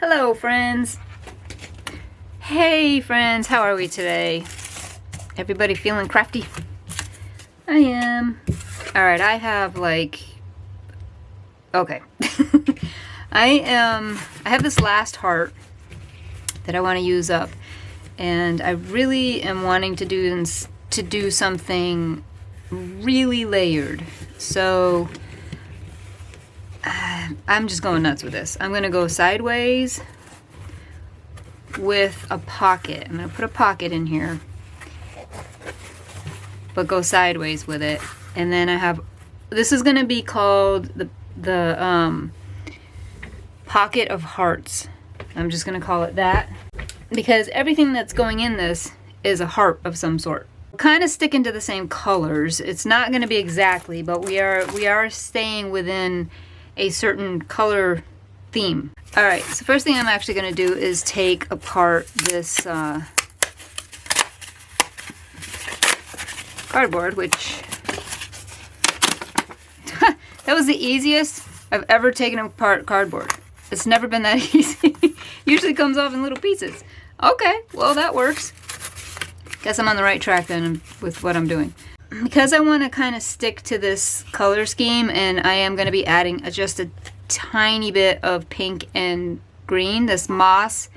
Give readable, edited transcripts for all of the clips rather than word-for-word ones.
Hello friends. Hey friends, how are we today? Everybody feeling crafty? I am. Alright, I have like... Okay. I have this last heart that I want to use up. And I really am wanting to do something really layered. So... I'm just going nuts with this. I'm going to go sideways with a pocket. I'm going to put a pocket in here, but go sideways with it. And then I have, this is going to be called the pocket of hearts. I'm just going to call it that because everything that's going in this is a heart of some sort. Kind of sticking to the same colors. It's not going to be exactly, but we are staying within a certain color theme. Alright, so first thing I'm actually going to do is take apart this cardboard, which that was the easiest I've ever taken apart cardboard. It's never been that easy. Usually comes off in little pieces. Okay, well that works. Guess I'm on the right track then with what I'm doing. Because I want to kind of stick to this color scheme, and I am going to be adding just a tiny bit of pink and green, this moss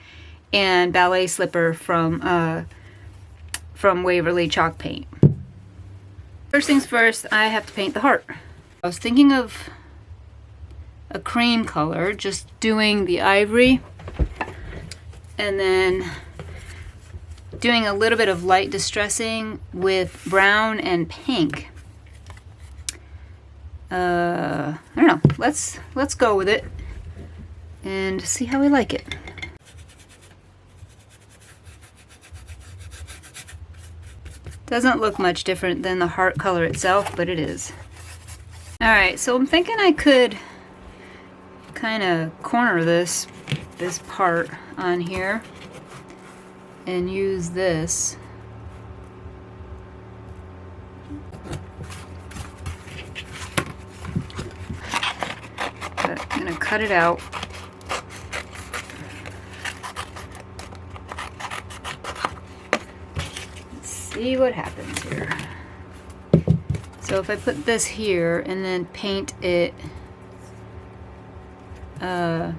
and ballet slipper from Waverly chalk paint. First things first, I have to paint the heart. I was thinking of a cream color, just doing the ivory, and then doing a little bit of light distressing with brown and pink. I don't know. Let's go with it and see how we like it. Doesn't look much different than the heart color itself, but it is. Alright, so I'm thinking I could kind of corner this part on here and use this. But I'm gonna cut it out. Let's see what happens here. So if I put this here and then paint it the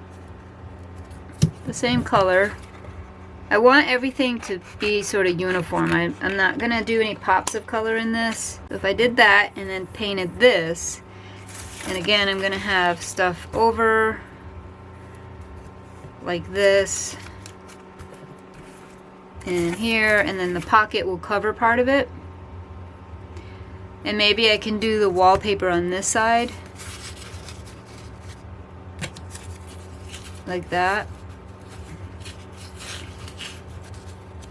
same color, I want everything to be sort of uniform. I'm not going to do any pops of color in this. So if I did that and then painted this, and again I'm going to have stuff over like this and here, and then the pocket will cover part of it. And maybe I can do the wallpaper on this side like that.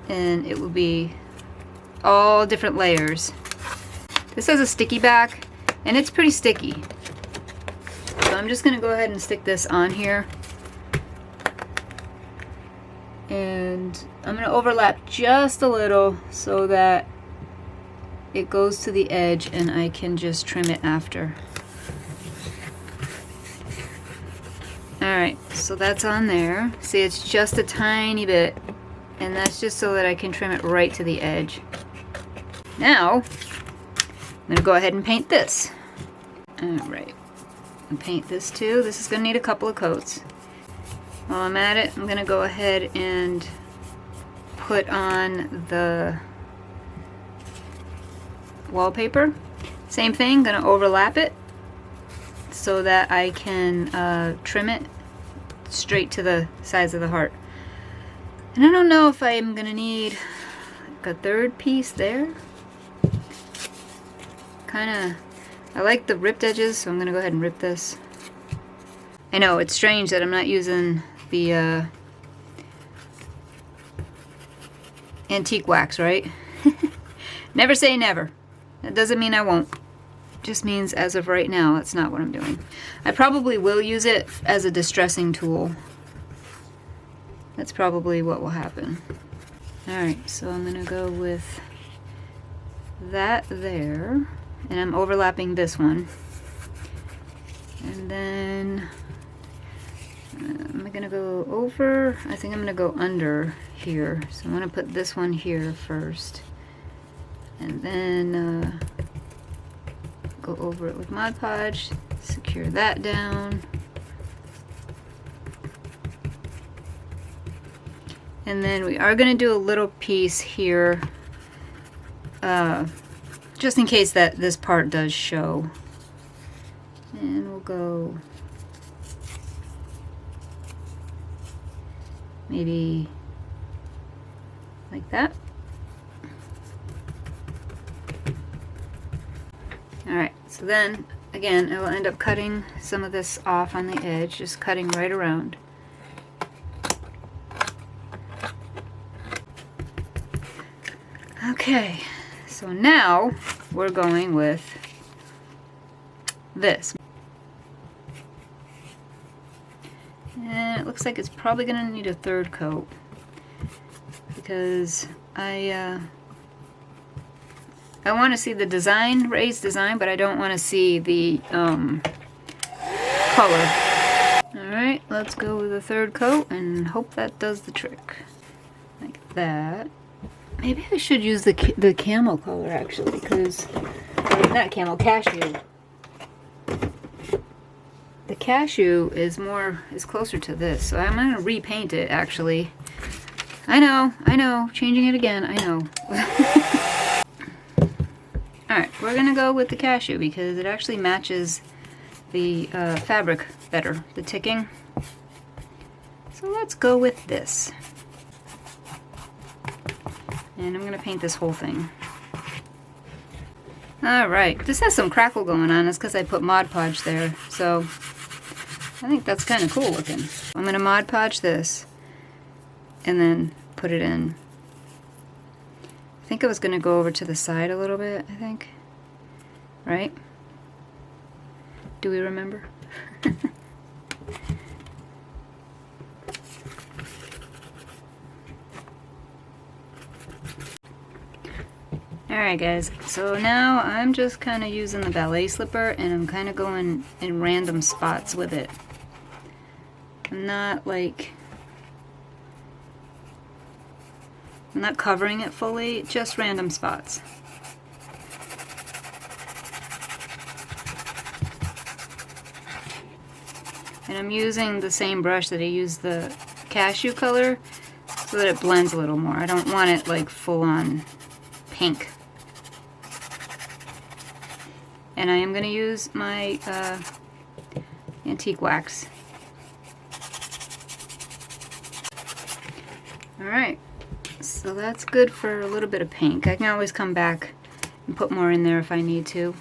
And it will be all different layers. This has a sticky back, and it's pretty sticky. So I'm just gonna go ahead and stick this on here. And I'm gonna overlap just a little so that it goes to the edge and I can just trim it after. Alright, so that's on there. See, it's just a tiny bit. And that's just so that I can trim it right to the edge. Now, I'm going to go ahead and paint this. Alright, and paint this too. This is going to need a couple of coats. While I'm at it, I'm going to go ahead and put on the wallpaper. Same thing, going to overlap it so that I can trim it straight to the size of the heart. And I don't know if I'm gonna need like a third piece there. Kinda, I like the ripped edges, so I'm gonna go ahead and rip this. I know, it's strange that I'm not using the antique wax, right? Never say never. That doesn't mean I won't. It just means as of right now, that's not what I'm doing. I probably will use it as a distressing tool. That's probably what will happen. Alright, so I'm gonna go with that there, and I'm overlapping this one. And then Am I gonna go over? I think I'm gonna go under here. So I'm gonna put this one here first. And then go over it with Mod Podge, secure that down. And then we are gonna do a little piece here, just in case that this part does show. And we'll go maybe like that. Alright, so then again I will end up cutting some of this off on the edge, just cutting right around. Okay, so now we're going with this. And it looks like it's probably going to need a third coat because I want to see the design, raised design, but I don't want to see the color. Alright, let's go with a third coat and hope that does the trick. Like that. Maybe I should use the camel color actually, because, not camel, cashew. The cashew is closer to this, so I'm going to repaint it actually. I know, changing it again, I know. Alright, we're going to go with the cashew because it actually matches the fabric better, the ticking. So let's go with this. And I'm going to paint this whole thing. Alright, this has some crackle going on. It's because I put Mod Podge there. So, I think that's kind of cool looking. I'm going to Mod Podge this. And then put it in. I think I was going to go over to the side a little bit, I think. Right? Do we remember? Alright guys, so now I'm just kind of using the ballet slipper and I'm kind of going in random spots with it. I'm not covering it fully, just random spots. And I'm using the same brush that I used the cashew color so that it blends a little more. I don't want it like full on pink. And I am going to use my antique wax. Alright, so that's good for a little bit of pink. I can always come back and put more in there if I need to.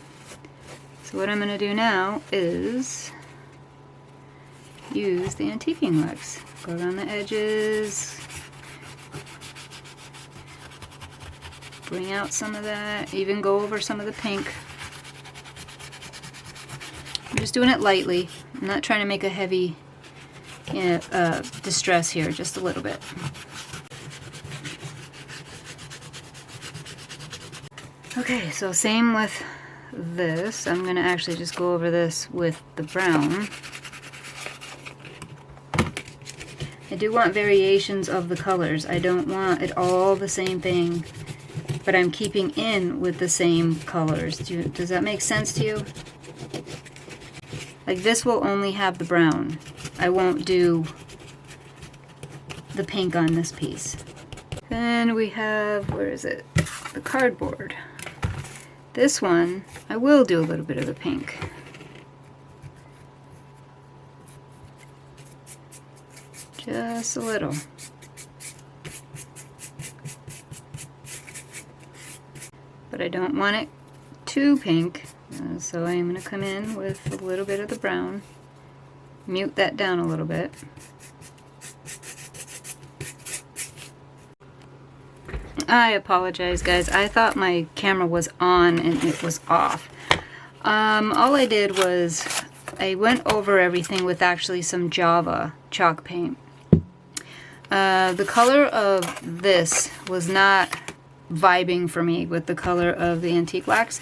So what I'm going to do now is use the antiquing wax. Go around the edges. Bring out some of that. Even go over some of the pink. I'm just doing it lightly. I'm not trying to make a heavy distress here, just a little bit. Okay, so same with this. I'm going to actually just go over this with the brown. I do want variations of the colors. I don't want it all the same thing, but I'm keeping in with the same colors. Does that make sense to you? Like this will only have the brown. I won't do the pink on this piece. Then we have, where is it? The cardboard. This one, I will do a little bit of the pink. Just a little. But I don't want it too pink. So I'm going to come in with a little bit of the brown, mute that down a little bit. I apologize guys, I thought my camera was on and it was off. All I did was I went over everything with actually some Java chalk paint. The color of this was not vibing for me with the color of the antique wax.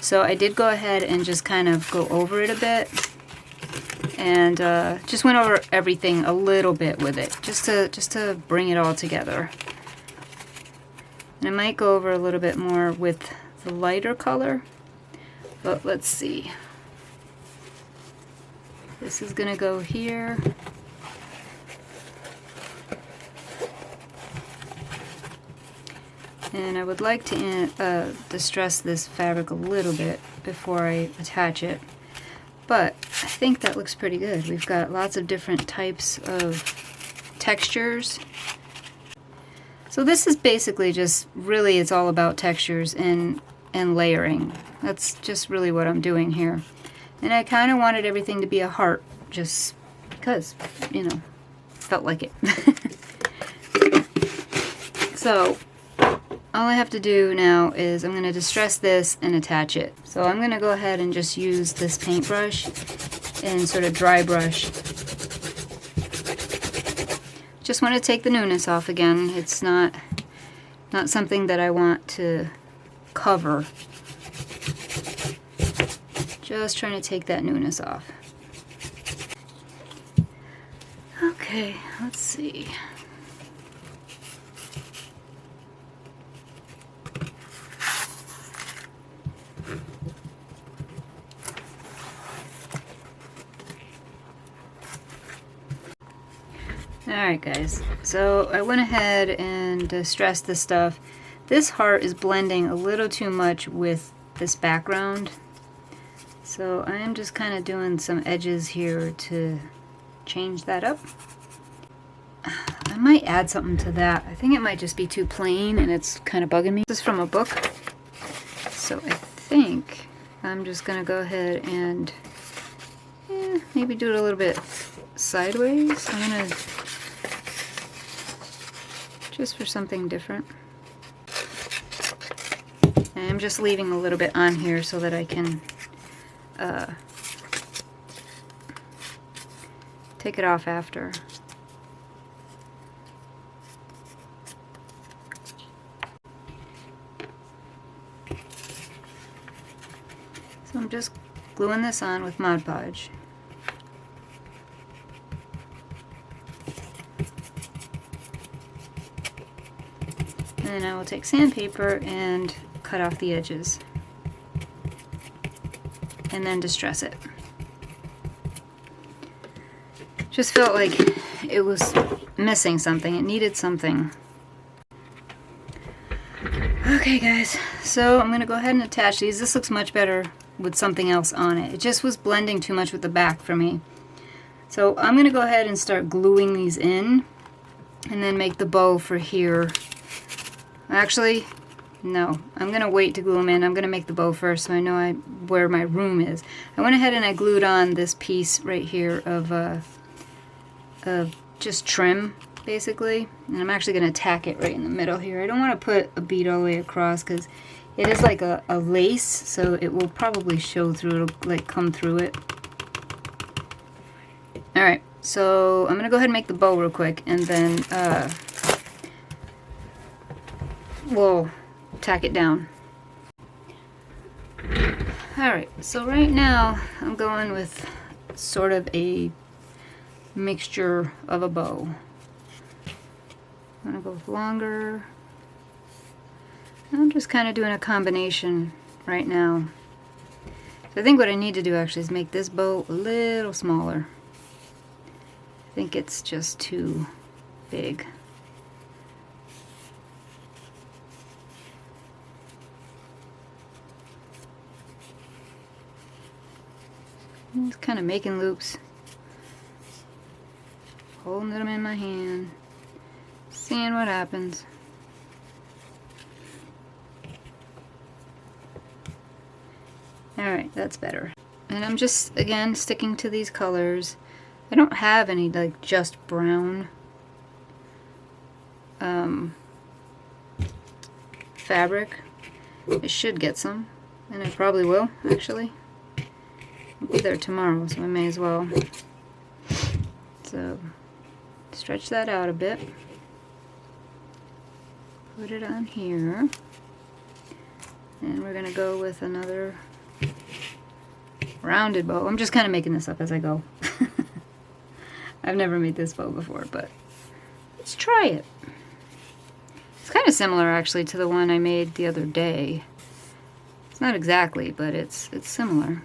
So I did go ahead and just kind of go over it a bit. and just went over everything a little bit with it, just to bring it all together. And I might go over a little bit more with the lighter color, but let's see. This is gonna go here. And I would like to distress this fabric a little bit before I attach it. But I think that looks pretty good. We've got lots of different types of textures. So this is basically just, really it's all about textures and layering. That's just really what I'm doing here. And I kind of wanted everything to be a heart, just because, you know, felt like it. So all I have to do now is I'm going to distress this and attach it. So I'm going to go ahead and just use this paintbrush and sort of dry brush. Just want to take the newness off again. It's not something that I want to cover. Just trying to take that newness off. Okay, let's see. Alright guys, so I went ahead and distressed this stuff. This heart is blending a little too much with this background. So I am just kind of doing some edges here to change that up. I might add something to that. I think it might just be too plain and it's kind of bugging me. This is from a book. So I think I'm just going to go ahead and maybe do it a little bit sideways. I'm going to just for something different. And I'm just leaving a little bit on here so that I can take it off after. So I'm just gluing this on with Mod Podge. And I will take sandpaper and cut off the edges. And then distress it. Just felt like it was missing something. It needed something. Okay guys, so I'm going to go ahead and attach these. This looks much better with something else on it. It just was blending too much with the back for me. So I'm going to go ahead and start gluing these in and then make the bow for here. Actually, no, I'm going to wait to glue them in. I'm going to make the bow first so I know where my room is. I went ahead and I glued on this piece right here of just trim, basically. And I'm actually going to tack it right in the middle here. I don't want to put a bead all the way across because it is like a lace, so it will probably show through. It'll like come through it. Alright, so I'm going to go ahead and make the bow real quick and then we'll tack it down. Alright, so right now I'm going with sort of a mixture of a bow. I'm going to go with longer. I'm just kind of doing a combination right now. So I think what I need to do actually is make this bow a little smaller. I think it's just too big. I'm just kind of making loops, holding them in my hand, seeing what happens. Alright, that's better. And I'm just, again, sticking to these colors. I don't have any, like, just brown fabric. I should get some, and I probably will, actually. I'll be there tomorrow, so I may as well. So, stretch that out a bit. Put it on here. And we're going to go with another rounded bow. I'm just kind of making this up as I go. I've never made this bow before, but let's try it. It's kind of similar actually to the one I made the other day. It's not exactly, but it's similar.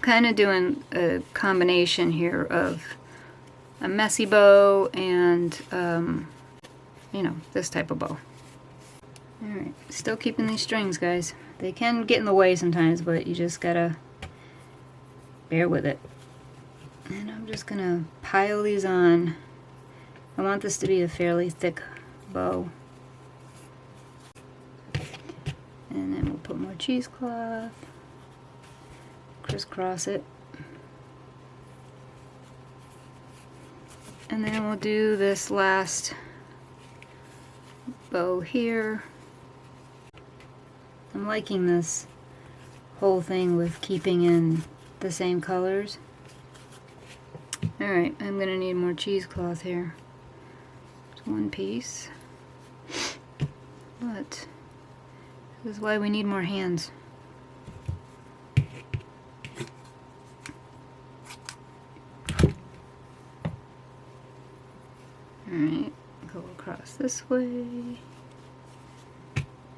Kind of doing a combination here of a messy bow and you know, this type of bow. Alright, still keeping these strings, guys. They can get in the way sometimes, but you just gotta bear with it. And I'm just gonna pile these on. I want this to be a fairly thick bow. And then we'll put more cheesecloth. Crisscross it. And then we'll do this last bow here. I'm liking this whole thing with keeping in the same colors. Alright, I'm gonna need more cheesecloth here. It's one piece. But this is why we need more hands. Alright, go across this way,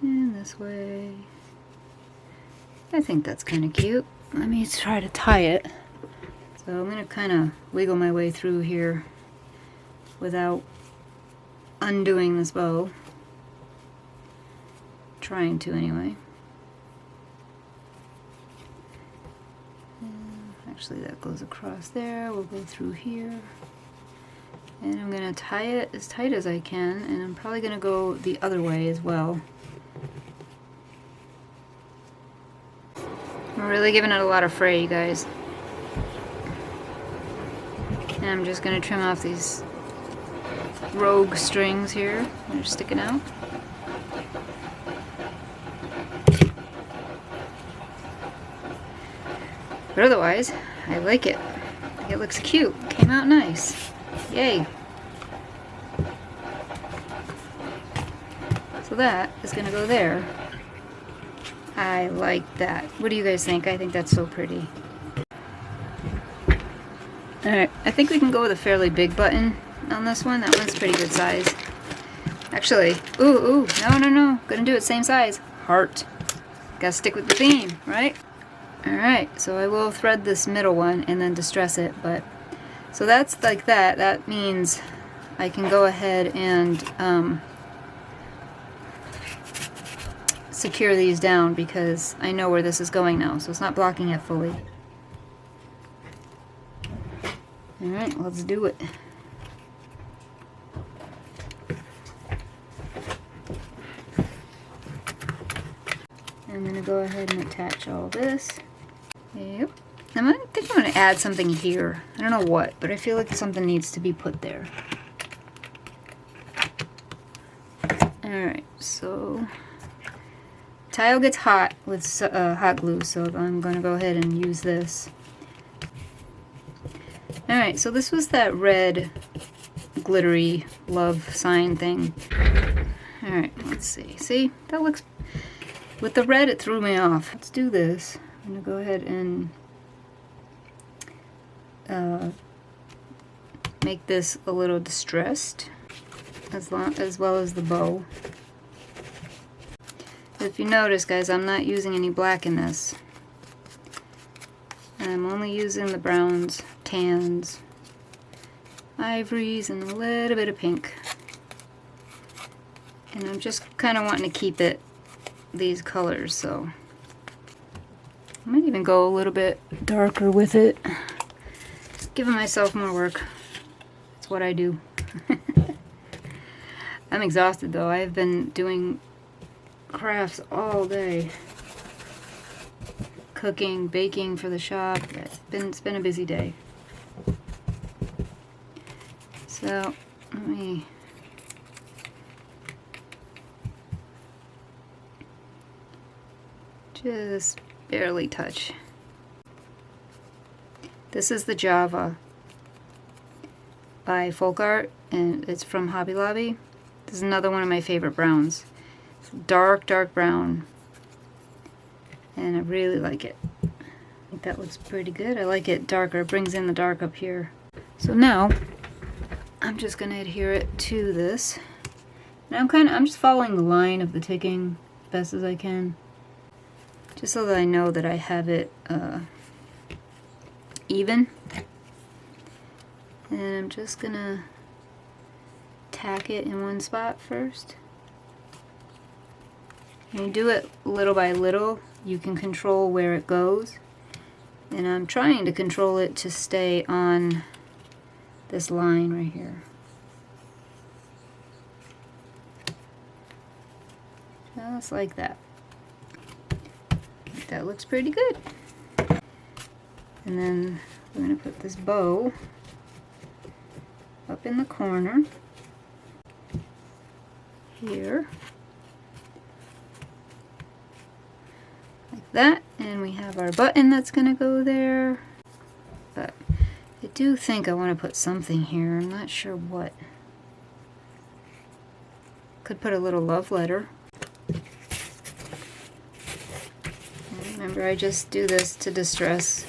and this way. I think that's kind of cute. Let me try to tie it. So I'm going to kind of wiggle my way through here without undoing this bow. Trying to anyway. Actually, that goes across there. We'll go through here. And I'm going to tie it as tight as I can, and I'm probably going to go the other way as well. We're really giving it a lot of fray, you guys. And I'm just going to trim off these rogue strings here. They're sticking out. But otherwise, I like it. It looks cute. Came out nice. Yay. So that is going to go there. I like that. What do you guys think? I think that's so pretty. Alright, I think we can go with a fairly big button on this one. That one's pretty good size. Actually, ooh, no. Gonna do it same size. Heart. Gotta stick with the theme, right? Alright, so I will thread this middle one and then distress it, but so that's like that. That means I can go ahead and secure these down because I know where this is going now, so it's not blocking it fully. Alright, let's do it. I'm going to go ahead and attach all this. Yep. I think I'm going to add something here. I don't know what, but I feel like something needs to be put there. Alright, so tile gets hot with hot glue, so I'm going to go ahead and use this. Alright, so this was that red glittery love sign thing. Alright, let's see. See, that looks... With the red, it threw me off. Let's do this. I'm going to go ahead and make this a little distressed, as well as the bow. If you notice, guys, I'm not using any black in this. I'm only using the browns, tans, ivories, and a little bit of pink. And I'm just kind of wanting to keep it these colors, so I might even go a little bit darker with it. Just giving myself more work. It's what I do. I'm exhausted though. I've been doing crafts all day. Cooking, baking for the shop. It's been a busy day. So let me just barely touch. This is the Java by Folk Art, and it's from Hobby Lobby. This is another one of my favorite browns. It's dark brown, and I really like it. that looks pretty good. I like it darker. It brings in the dark up here. So now I'm just gonna adhere it to this. Now I'm just following the line of the ticking as best as I can, just so that I know that I have it even. And I'm just gonna tack it in one spot first. When you do it little by little, you can control where it goes. And I'm trying to control it to stay on this line right here. Just like that. That looks pretty good. And then we're going to put this bow up in the corner here. Like that. And we have our button that's going to go there. But I do think I want to put something here. I'm not sure what. Could put a little love letter. Remember, I just do this to distress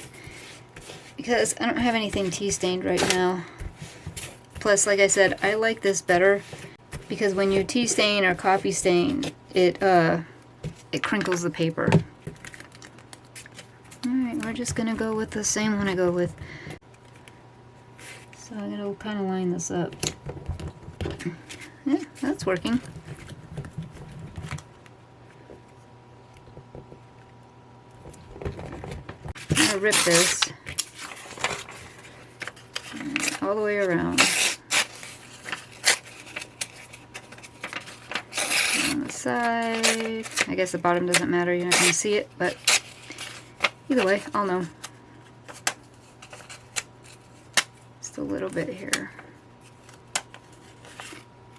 because I don't have anything tea stained right now. Plus, like I said, I like this better because when you tea stain or copy stain, it crinkles the paper. Alright, we're just gonna go with the same one I go with. So I'm gonna kind of line this up. Yeah, that's working. I'm gonna rip this all the way around. On the side. I guess the bottom doesn't matter, you're not gonna see it, but either way, I'll know. Just a little bit here.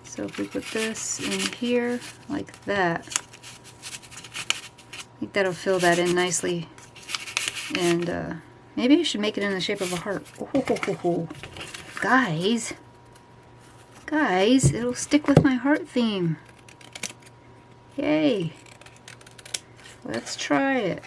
So if we put this in here, like that, I think that'll fill that in nicely. And maybe I should make it in the shape of a heart. Oh. Guys, it'll stick with my heart theme. Yay. Let's try it.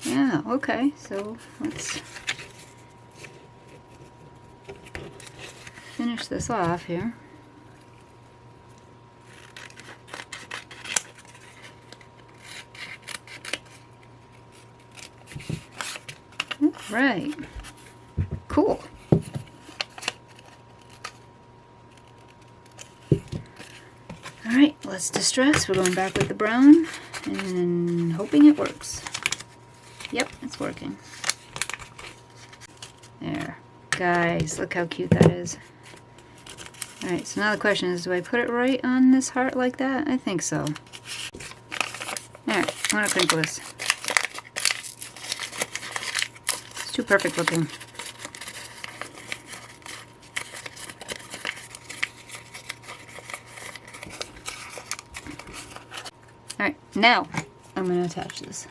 Yeah, okay, so let's finish this off here. Right. Cool. Alright, let's distress. We're going back with the brown and hoping it works. Yep, it's working. There. Guys, look how cute that is. Alright, so now the question is, do I put it right on this heart like that? I think so. Alright, I want to crinkle this. It's too perfect looking. Alright, now I'm going to attach this.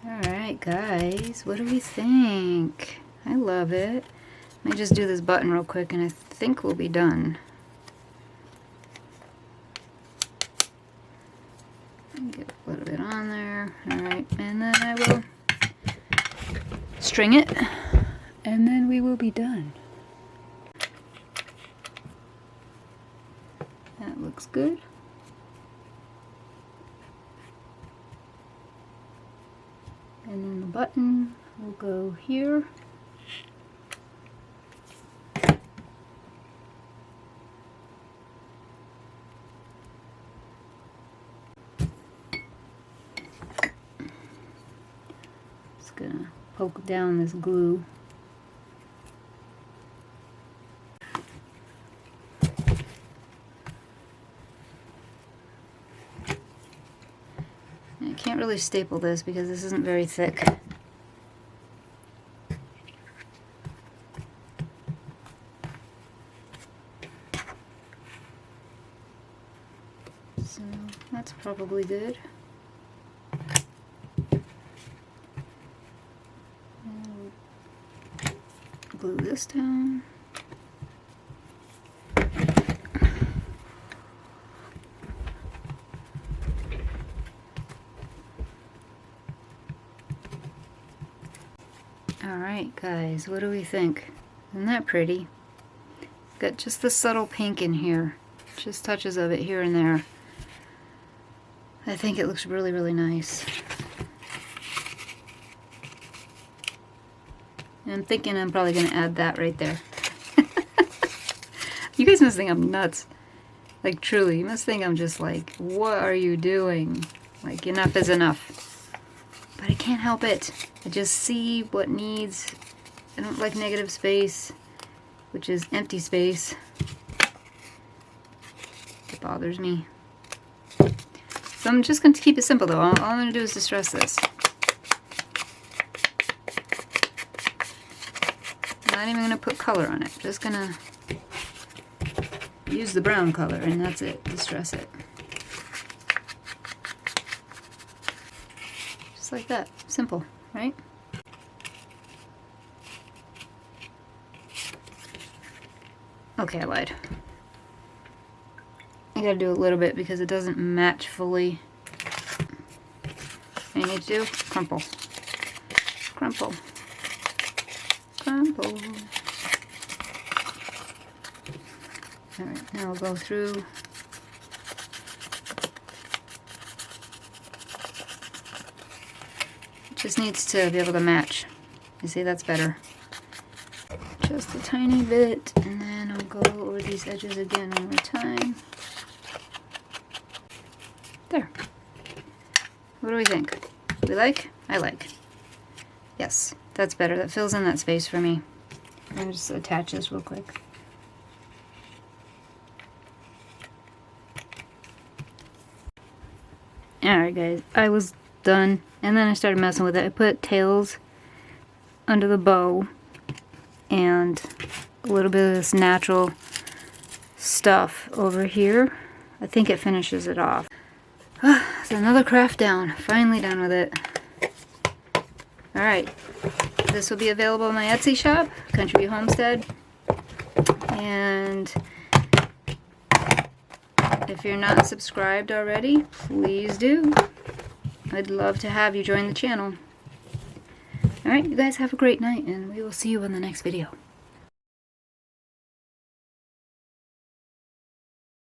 Alright guys, what do we think? I love it. Let me just do this button real quick and I think we'll be done. Get a little bit on there. Alright, and then I will string it and then we will be done. That looks good. And then the button will go here. Just gonna poke down this glue. I can't really staple this because this isn't very thick. So that's probably good. glue this down. Alright guys, what do we think? Isn't that pretty? Got just the subtle pink in here. Just touches of it here and there. I think it looks really, really nice. And I'm thinking I'm probably going to add that right there. You guys must think I'm nuts. Like truly, you must think I'm just like, what are you doing? Like enough is enough. But I can't help it. I just see what needs. I don't like negative space, which is empty space. It bothers me. So I'm just going to keep it simple though. All I'm going to do is distress this. Not even going to put color on it. Just going to use the brown color and that's it. Distress it. Just like that. Simple, right? Okay, I lied. I gotta do a little bit because it doesn't match fully. What you need to do? Crumple. Crumple. Crumple. Alright, now we'll go through. It just needs to be able to match. You see, that's better. Just a tiny bit, and then I'll go over these edges again one more time. There. What do we think? We like? I like. Yes, that's better. That fills in that space for me. I'll just attach this real quick. Alright guys, I was done, and then I started messing with it. I put tails under the bow and a little bit of this natural stuff over here. I think it finishes it off. It's another craft down. Finally done with it. Alright, this will be available in my Etsy shop, Country View Homestead. And if you're not subscribed already, please do. I'd love to have you join the channel. Alright, you guys have a great night, and we will see you in the next video.